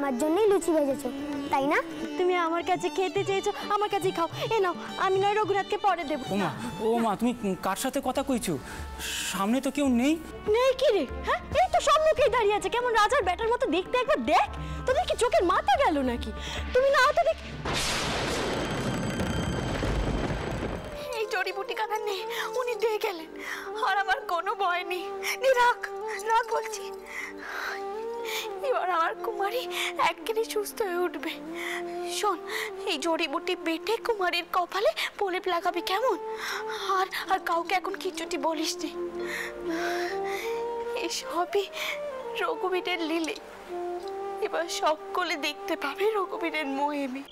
আমার জন্যই লুচি ভেজেছো, তাই না? তুমি আমার কাছে খেতে চেয়েছো, আমার কাছে খাও। এ নাও, আমি নয় রঘুনাথকে পরে দেবো। ও মা, তুমি কার সাথে কথা কইছো? সামনে তো কেউ নেই। নেই কি রে? হ্যাঁ, এই তো সম্মুখেই দাঁড়িয়ে আছে, কেমন রাজার ব্যাটার মতো দেখতে, একবার দেখ। তোদের কি চোখের মাথা গেল নাকি? তুমি না হতে দেখ। এই জড়িবুটি কানা নেই, উনি দিয়ে গেলেন, আর আমার কোনো ভয় নেই। রাখ রাখ বলছি, এবার আমার কুমারী একদিনই সুস্থ হয়ে উঠবে। শোন, এই জড়িবুটি বেটে কুমারীর কপালে প্রলেপ লাগাবি, কেমন? আর আর কাউকে এখন কিছুটি বলিস নি। এসবই রঘুবীরের লীলে, এবার সকলে দেখতে পাবে রঘুবীরের মহিমে।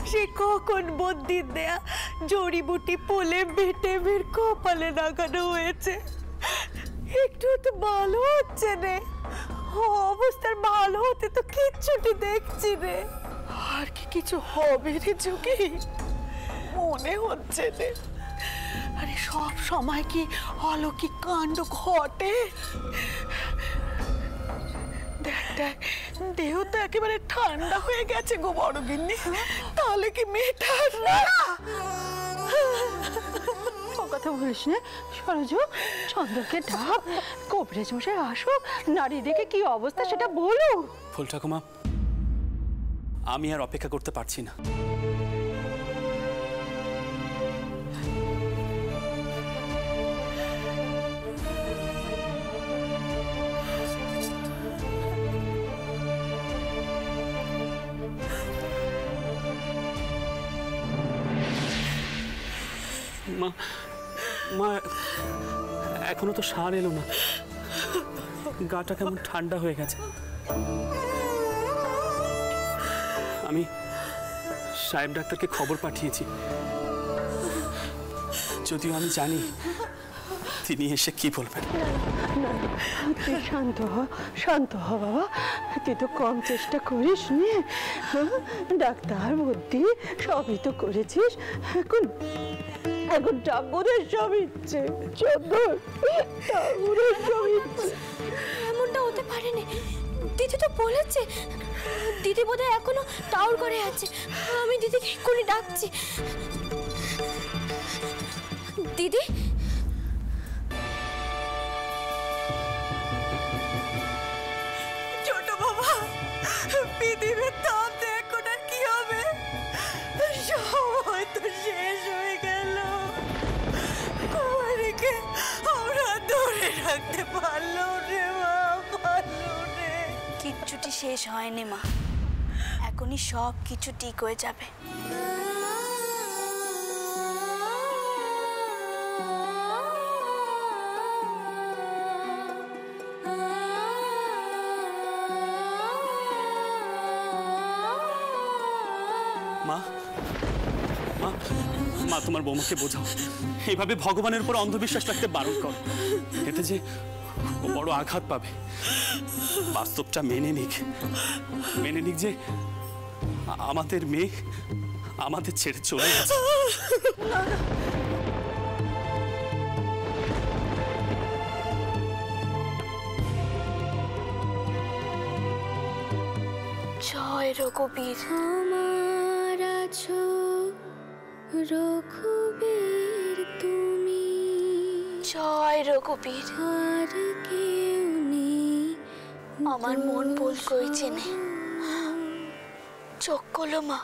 সে কখন বুদ্ধি দেয়া জড়িবুটি প্রলেপ বেটে বের কপালে লাগানো হয়েছে। একটু তো ভালো হচ্ছে রে, অবস্থার ভালো হতে তো কিচ্ছুটি দেখছি রে। আর কি কিছু হবে রে যোগী? মনে হচ্ছে রে। আরে সব সময় কি অলৌকিক কাণ্ড ঘটে? দেখ দেখ, দেহ তো একেবারে ঠান্ডা হয়ে গেছে গো বড় গিন্নি। তাহলে কি মেয়েটা কথা বলিস না সরোজ, চন্দ্রকে ডাক, কবিরাজ মশাই আসুক, নারী দেখে কি অবস্থা সেটা বলো। ফুল ঠাকুমা, আমি আর অপেক্ষা করতে পারছি না। মা মা, এখনো তো সার এলো না, গাটা কেমন ঠান্ডা হয়ে গেছে। আমি সাহেব ডাক্তারকে খবর পাঠিয়েছি, যদিও আমি জানি তিনি এসে কি বলবেন। তুই শান্ত হ বাবা, তুই তো কম চেষ্টা করিস নি। ডাক্তার বুদ্ধি সবই তো করেছিস, এখন ঠাকুরের সব ইচ্ছে। ঠাকুরের সব ইচ্ছে। এমনটা হতে পারেনি, দিদি তো বলেছে। দিদি বোধহয় এখনো টাউর করে আছে। আমি দিদিকে এক্ষুনি ডাকছি। দিদি, ছোট বাবা, পৃথিবীর তাপ এখন আর কি হবে? সময় তো শেষ হয়ে গেল। কুমারীকে আমরা ধরে রাখতে পারলো রে মা, পারলো রে। কিচ্ছুটি শেষ হয়নি মা, এখনই সব কিছু ঠিক হয়ে যাবে। মা মা মা, তোমার বৌমাকে বোঝাও, এইভাবে ভগবানের উপর অন্ধবিশ্বাস রাখতে বারণ কর। এতে যে ও বড় আঘাত পাবে। বাস্তবটা মেনে নিক যে আমাদের মেয়ে আমাদের ছেড়ে চলে গেছে। জয় রঘুবীর। আমার আছো রঘুবীর তুমি, জয় রঘুবীর। আর কেউ নেই আমার মন ভুল করেছে নে, চোখ খোলো মা।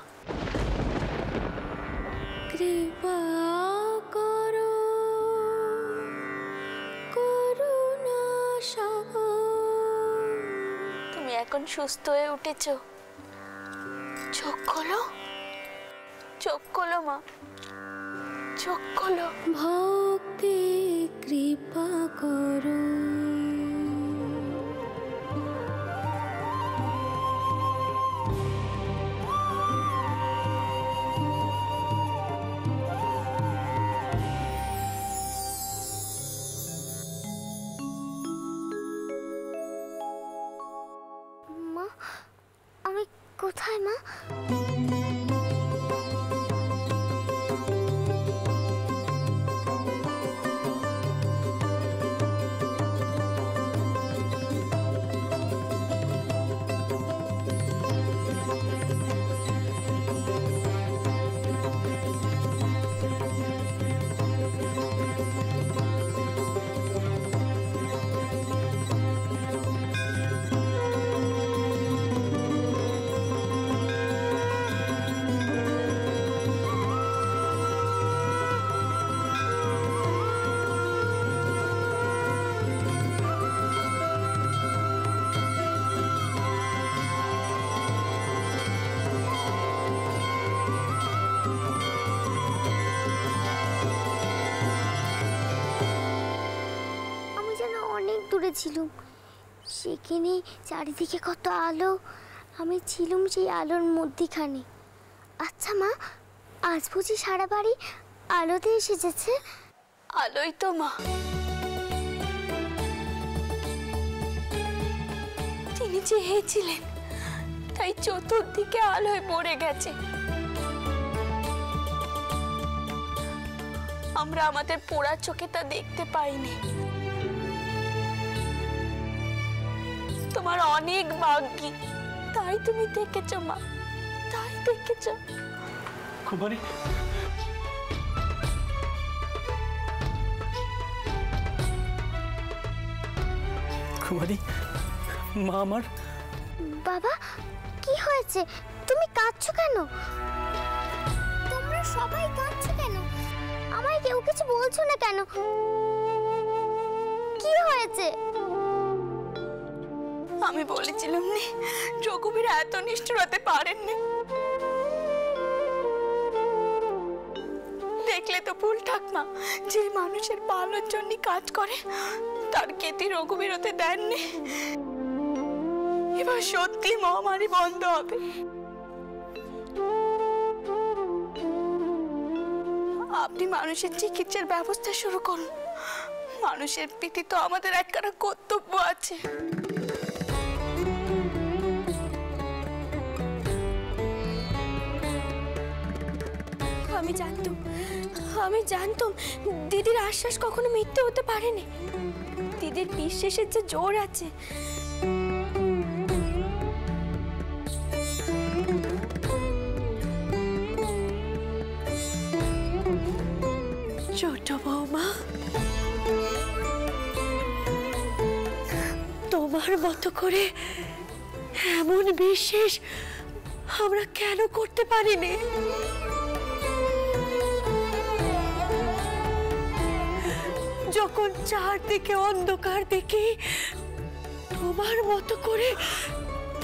কৃপা করো করুণা সাগর। তুমি এখন সুস্থ হয়ে উঠেছো, চোখ খোলো, চোখ খোলো মা, চোখ খোলো। ভক্তি কৃপা করো। মা, আমি কোথায় মা? গিয়েছিলুম, সেখানে চারিদিকে কত আলো, আমি ছিলুম সেই আলোর মধ্যিখানে। আচ্ছা মা, আজ বুঝি সারা বাড়ি আলোতে এসেছে? আলোই তো মা, তিনি চেয়েছিলেন তাই চতুর্দিকে আলোয় ভরে গেছে। আমরা আমাদের পোড়া চোখে তা দেখতে পাইনি। তোমার অনেক ভাগ্যি, তাই তুমি দেখেছো মা, তাই দেখেছো। কুমারী, কুমারী, মা আমার। বাবা, কি হয়েছে? তুমি কাঁদছো কেন? তোমরা সবাই কাঁদছো কেন? আমায় কেউ কিছু বলছো না কেন? কি হয়েছে? আমি বলেছিলাম নি রঘুবীর এত নিষ্ঠুর হতে পারেননি। দেখলে তো ভুল ঠাকমা, যে মানুষের ভালোর জন্য কাজ করে তার কেতি রঘুবীর হতে দেননি। এবার সত্যি মহামারী বন্ধ হবে। আপনি মানুষের চিকিৎসার ব্যবস্থা শুরু করুন। মানুষের প্রতি তো আমাদের একটা কর্তব্য আছে। আমি জানতাম দিদির আশ্বাস কখনো মিথ্যে হতে পারেনি। দিদির বিশ্বাসের যে জোর আছে। ছোট বৌমা, তোমার মতো করে এমন বিশ্বাস আমরা কেন করতে পারিনি? যখন চারদিকে অন্ধকার দেখি, তোমার মতো করে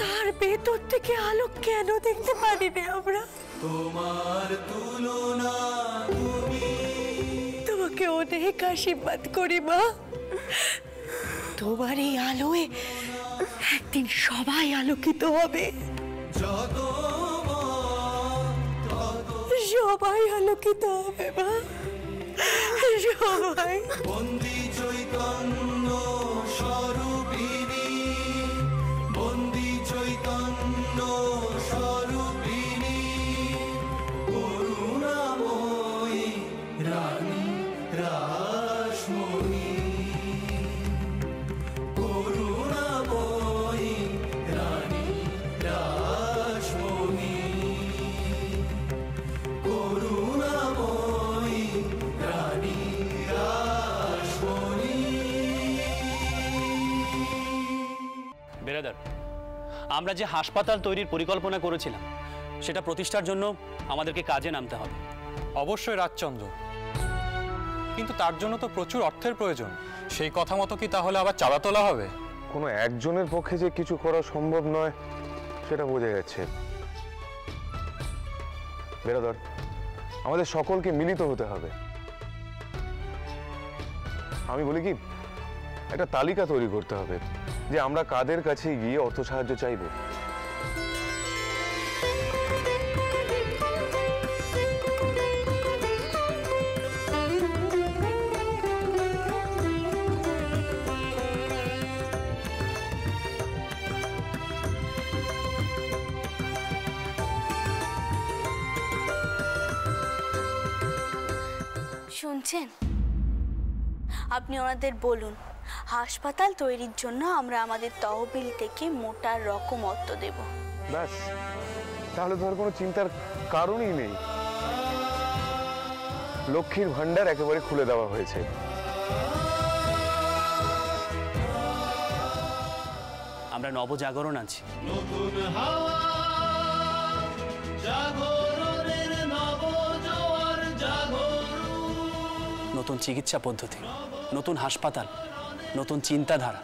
তার ভেতর থেকে আলো কেন দেখতে পারিনি আমরা? তোমার তুলনা তুমি, তোমাকে অনেক আশীর্বাদ করি মা। তোমার এই আলোয় একদিন সবাই আলোকিত হবে। যত সবাই আলোকিত হবে মা, সবাই। বন্দি চৈতন্য স্বরূপিণী, বন্দি চৈতন্য স্বরূপিণী, করুণাময়ী রানী রাসমণি, করুণাময়ী রানী রাসমণি, করুণাময়ী রানী রাসমণি। বেরাদার, আমরা যে হাসপাতাল তৈরির পরিকল্পনা করেছিলাম সেটা প্রতিষ্ঠার জন্য আমাদেরকে কাজে নামতে হবে। অবশ্যই রাজচন্দ্র, কিন্তু তার জন্য তো প্রচুর অর্থের প্রয়োজন। সেই কথা মতো কি তাহলে আবার চাঁদা তোলা হবে? কোনো একজনের পক্ষে যে কিছু করা সম্ভব নয় সেটা বোঝা যাচ্ছে। বেরাদর, আমাদের সকলকে মিলিত হতে হবে। আমি বলি কি, একটা তালিকা তৈরি করতে হবে যে আমরা কাদের কাছে গিয়ে অর্থ সাহায্য চাইব। শুনছেন? আপনি ওনাদের বলুন হাসপাতাল তৈরির জন্য আমরা আমাদের তহবিল থেকে মোটা রকম অর্থ দেব। ব্যাস, তাহলে তো আর কোনো চিন্তার কারণই নেই। লক্ষ্মীর ভান্ডার একেবারে খুলে দেওয়া হয়েছে। আমরা নবজাগরণ আছি। নতুন হাওয়া, জাগরণের নবজোয়ার জাগরণ, নতুন চিকিৎসা পদ্ধতি, নতুন হাসপাতাল, নতুন চিন্তাধারা,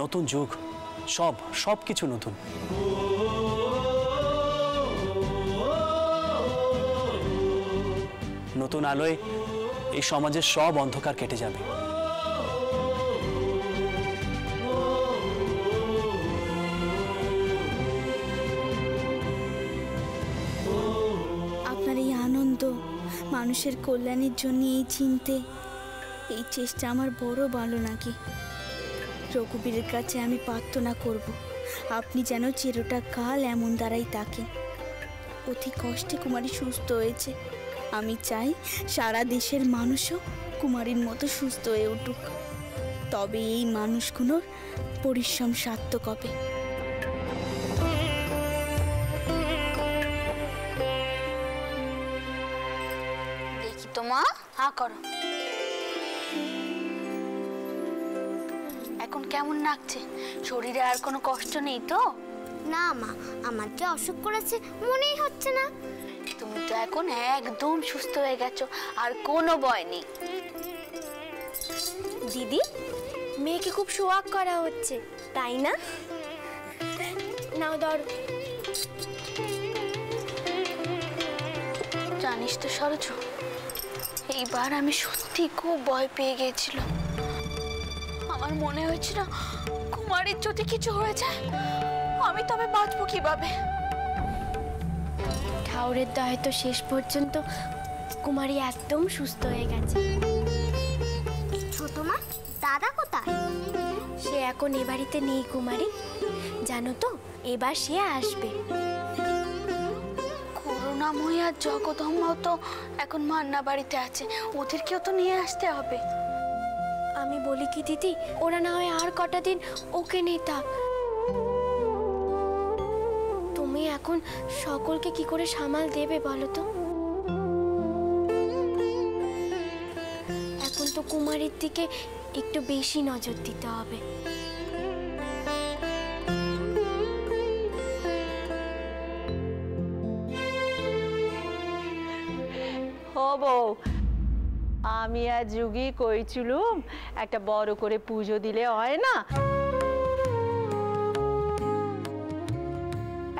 নতুন যুগ, সব কিছু নতুন। নতুন আলোয় এই সমাজের সব অন্ধকার কেটে যাবে। মানুষের কল্যাণের জন্য এই চিনতে, এই চেষ্টা আমার বড় ভালো লাগে। রঘুবীরের কাছে আমি প্রার্থনা করব, আপনি যেন চিরটা কাল এমন দ্বারাই থাকেন। অতি কষ্টে কুমারী সুস্থ হয়েছে, আমি চাই সারা দেশের মানুষও কুমারীর মতো সুস্থ হয়ে উঠুক, তবে এই মানুষগুলোর পরিশ্রম সার্থক হবে। দেখি তো মা, হা করো। এখন কেমন লাগছে? শরীরে আর কোনো কষ্ট নেই তো? না মা, আমার যে অসুখ করেছে মনেই হচ্ছে না। তুমি তো এখন একদম সুস্থ হয়ে গেছো, আর কোনো ভয় নেই। দিদি, মেয়েকে খুব সোয়াগ করা হচ্ছে, তাই না? নাও ধর। জানিস তো সরোজ, এইবার আমি সত্যি খুব ভয় পেয়ে গেছিলাম। আমার মনে হয়েছিল কুমারীর যদি কিছু হয়ে যায় আমি তবে বাঁচবো কিভাবে। ঠাউরের দয়ে তো শেষ পর্যন্ত কুমারী একদম সুস্থ হয়ে গেছে। ছোট মা, দাদা কোথায়? সে এখন এ বাড়িতে নেই কুমারী, জানো তো, এবার সে আসবে। করুণাময়ী আর জগদম্বাও তো এখন মান্না বাড়িতে আছে, ওদেরকেও তো নিয়ে আসতে হবে। আমি বলি কি দিদি, ওরা না হয় আর কটা দিন ওকে নেই থাক। তুমি এখন সকলকে কি করে সামাল দেবে বলো তো? এখন তো কুমারীর দিকে একটু বেশি নজর দিতে হবে। ও বউ, আমি আর যুগি কইছিলুম একটা বড় করে পুজো দিলে হয় না?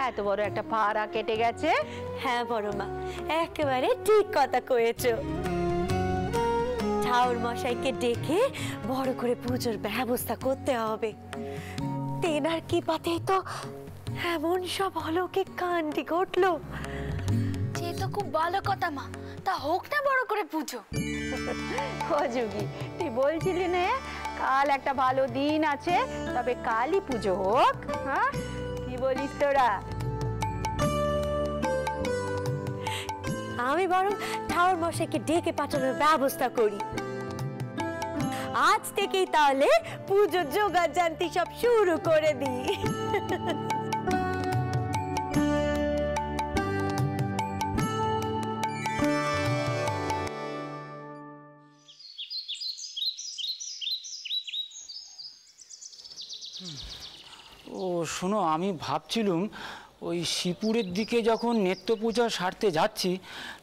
এত বড় একটা পাড়া কেটে গেছে। হ্যাঁ বড় মা, একেবারে ঠিক কথা কয়েছো। ঠাউর মশাইকে ডেকে বড় করে পুজোর ব্যবস্থা করতে হবে। তেনার কি পাতেই তো এমন সব অলৌকিক কাণ্ডি ঘটলো। সে তো খুব ভালো কথা মা, তা হোক না বড় করে পুজো। ও যুগি, তুই বলছিলি না কাল একটা ভালো দিন আছে, তবে কালই পুজো হোক? হ্যাঁ, কি বলিস তোরা? আমি বরং ঠাউর মশাইকে ডেকে পাঠানোর ব্যবস্থা করি। আজ থেকেই তাহলে পুজোর জোগাড় জানতি সব শুরু করে দিই। ও শোনো, আমি ভাবছিলুম ওই শিপুরের দিকে যখন নিত্য পূজা সারতে যাচ্ছি,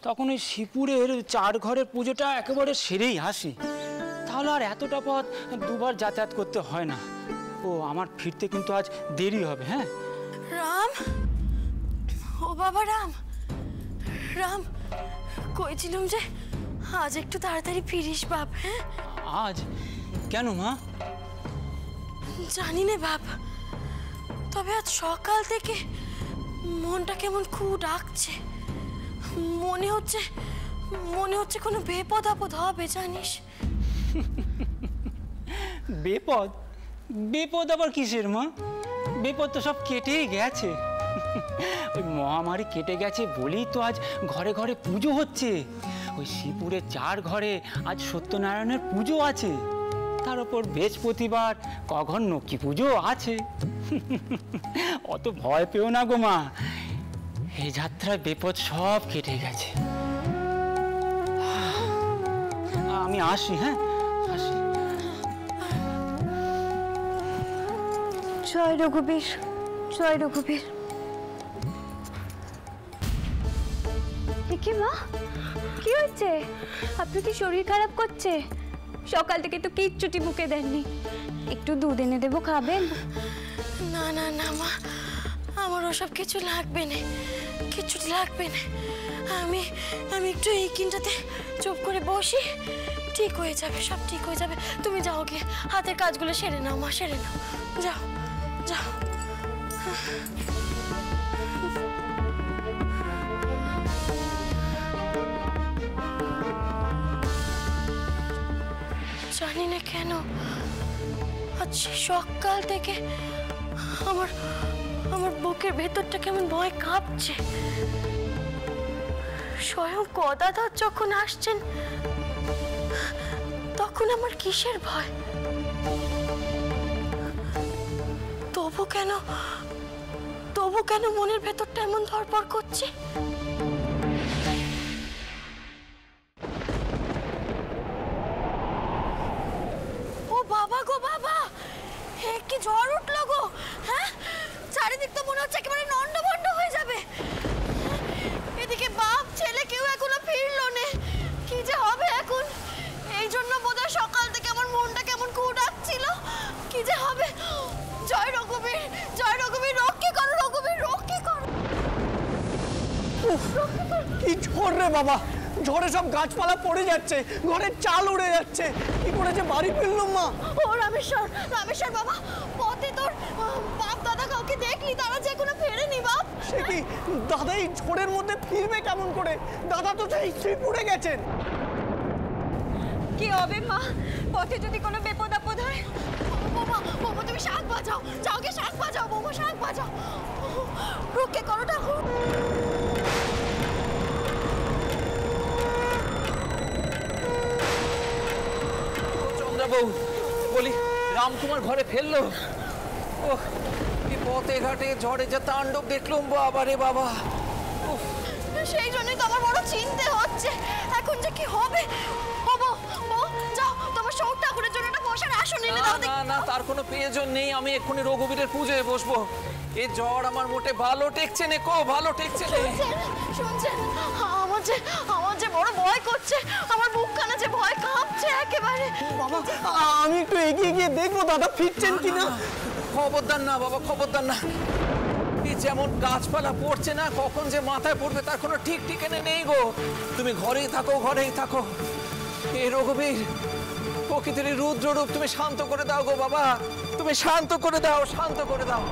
তখন ওই শিপুরের 4 ঘরের পুজোটা একেবারে সেরেই আসি, তাহলে আর এতটা পথ দুবার যাতায়াত করতে হয় না। ও আমার ফিরতে কিন্তু আজ দেরি হবে। হ্যাঁ রাম, ও বাবা রাম, রাম কইছিলাম যে আজ একটু তাড়াতাড়ি ফিরিস বাপ। হ্যাঁ, আজ কেন মা? জানি না বাপ, তবে আজ সকাল থেকে মনটা কেমন খুব ডাকছে। মনে হচ্ছে কোনো বিপদ আপদ হবে, জানিস? বিপদ? বিপদ আবার কিসের মা? বিপদ তো সব কেটেই গেছে। ওই মহামারী কেটে গেছে বলেই তো আজ ঘরে ঘরে পুজো হচ্ছে। ওই শিবপুরের 4 ঘরে আজ সত্যনারায়ণের পুজো আছে, তার উপর বৃহস্পতিবার কঘন নকি পুজো আছে। অত ভয় পেও না গো মা, এই যাত্রায় বিপদ সব কেটে গেছে। আমি আসি। হ্যাঁ, আসি। জয় রঘুবীর, জয় রঘুবীর। কি মা, কি হয়েছে? আপনার কি শরীর খারাপ করছে? সকাল থেকে তো কিচ্ছুটি মুখে দেননি। একটু দুধ এনে দেবো, খাবেন? না না না মা, আমার ওসব কিছু লাগবে না, কিছু লাগবে না। আমি একটু এই কিনটাতে চুপ করে বসি, ঠিক হয়ে যাবে, সব ঠিক হয়ে যাবে। তুমি যাও গিয়ে হাতের কাজগুলো সেরে নাও মা, সেরে নাও, যাও যাও। জানি না কেন আজ সকাল থেকে আমার আমার বুকের ভেতরটা কেমন ভয় কাঁপছে। স্বয়ং কদাধর যখন আসছেন তখন আমার কিসের ভয়? তবু কেন মনের ভেতরটা এমন ধড়ফড় করছে? ও বাবা গো বাবা, কি ঝড় উঠলো গো! হ্যাঁ, চারিদিক তো মনে হচ্ছে একেবারে নন্ডভন্ড হয়ে যাবে। এদিকে বাপ ছেলে কেউ এখনো ফিরলো না, কি যে হবে এখন। এই জন্য বোধহয় সকাল থেকে আমার মনটা কেমন কুড়াচ্ছিল, কি যে হবে। জয় রঘুবীর, জয় রঘুবীর, রক্ষে করো রঘুবীর, রক্ষে করো। কি ঝড় রে বাবা, ঝড়ে সব গাছপালা পড়ে যাচ্ছে, ঘরের চাল উড়ে যাচ্ছে। কি করে যে বাড়ি ফিরলাম মা? ও রামেশ্বর, রামেশ্বর বাবা, পথে তোর বাপ দাদা কাউকে দেখলি? তারা যে এখনো ফেরেনি বাপ। সে কি দাদা এই ঝড়ের মধ্যে ফিরবে কেমন করে? দাদা তো সেই শ্রীপুরে গেছেন। কি হবে মা, পথে যদি কোনো বিপদ আপদ হয়? বাবা বাবা, তুমি শাক বাজাও, যাও গে শাক বাজাও, বাবা শাক বাজাও, রক্ষে করো ঠাকুর। চন্দ্রবাবু বলি, রামকুমার ঘরে ফেললো? ওহ, কি পথে ঘাটে ঝড়ে যা তাণ্ডব দেখলুম, বাবা রে বাবা। সেই জন্যই তো আমার বড় চিন্তা হচ্ছে, এখন যে কি হবে। বাবা বউ, যাও তোমার সৌর ঠাকুরের জন্য একটা বসার আসন এনে দাও। না না, তার কোনো প্রয়োজন নেই, আমি এক্ষুনি রঘুবীরের পুজোয় বসবো। এই ঝড় আমার মোটে ভালো টেকছে নে কো, ভালো টেকছে নে। শুনছেন, আমার যে বড় ভয় করছে, আমার বুকখানা যে ভয় কাঁপছে একেবারে। বাবা, আমি একটু এগিয়ে গিয়ে দেখবো দাদা ফিরছেন কিনা। খবরদার না বাবা, খবরদার না। এই যেমন গাছপালা পড়ছে না, কখন যে মাথায় পড়বে তার কোনো ঠিক ঠিকানা নেই গো। তুমি ঘরেই থাকো, ঘরেই থাকো। এই রঘুবীর, প্রকৃতির রুদ্র রূপ তুমি শান্ত করে দাও গো বাবা, তুমি শান্ত করে দাও, শান্ত করে দাও।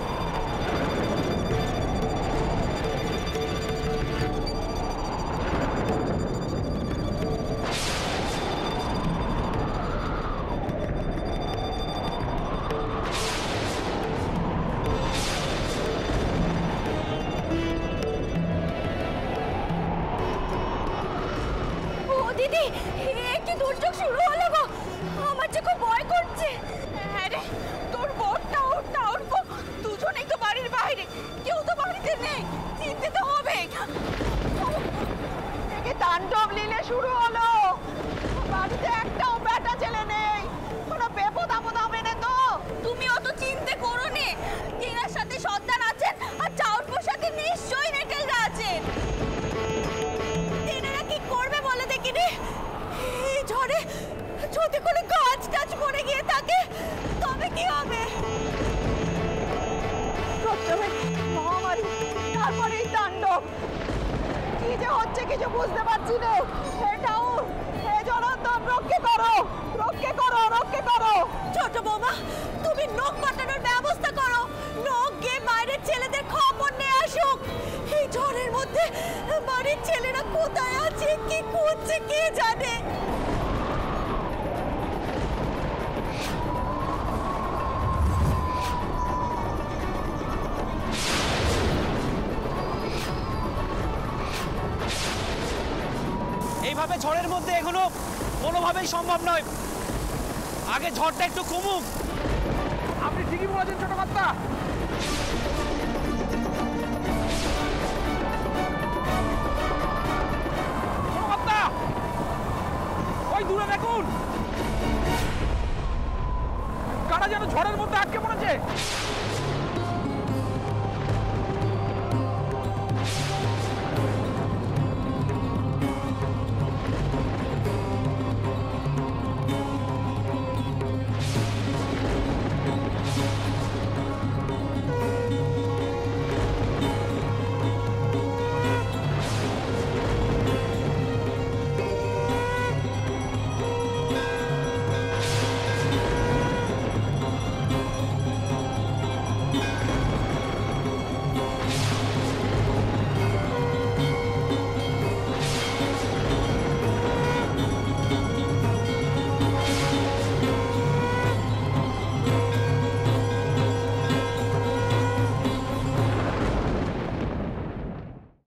দিদি, কি দুর্যোগ শুরু হলো গো, আমার যে খুব ভয় করছে। আরে তোর বোনটা ওটা ওরকো দুজনেই তো বাড়ির বাইরে, কেউ তো বাড়িতে নেই, চিনতে তো হবে। কি তাণ্ডব লীলা শুরু হলো, বাড়িতে একটাও বেটা ছেলে নেই, কোনো বিপদ আপদ হবে না তো? তুমি অত চিন্তা করো নে, টিনার সাথে সন্তান আছেন আর চাউরপুর সাথে নিশ্চয়ই নেটেলরা আছেন। টিনারা কি করবে বলে দেখি রে? এই ঝড়ে যদি কোনো গাছ টাছ পড়ে গিয়ে থাকে তবে কি হবে? প্রথমে মহামারী, তারপরে এই তাণ্ডব, কি যে হচ্ছে কিছু বুঝতে পারছি না। এটাও হে জনার্দন, রক্ষে করো, রক্ষে করো, রক্ষে করো। ছোট বৌমা, তুমি নখ কাটানোর ব্যবস্থা করো, নখ গিয়ে বাইরের ছেলেদের খবর নিয়ে আসুক। এই ঝড়ের মধ্যে বাড়ির ছেলেরা কোথায় আছে, কি করছে কে জানে। এইভাবে ঝড়ের মধ্যে এখনো কোনোভাবেই সম্ভব নয়, আগে ঝড়টা একটু কমুক। আপনি ঠিকই বলেছেন ছোট কর্তা। ছোট কর্তা, ওই দূরে দেখুন, কারা যেন ঝড়ের মধ্যে আটকে পড়েছে।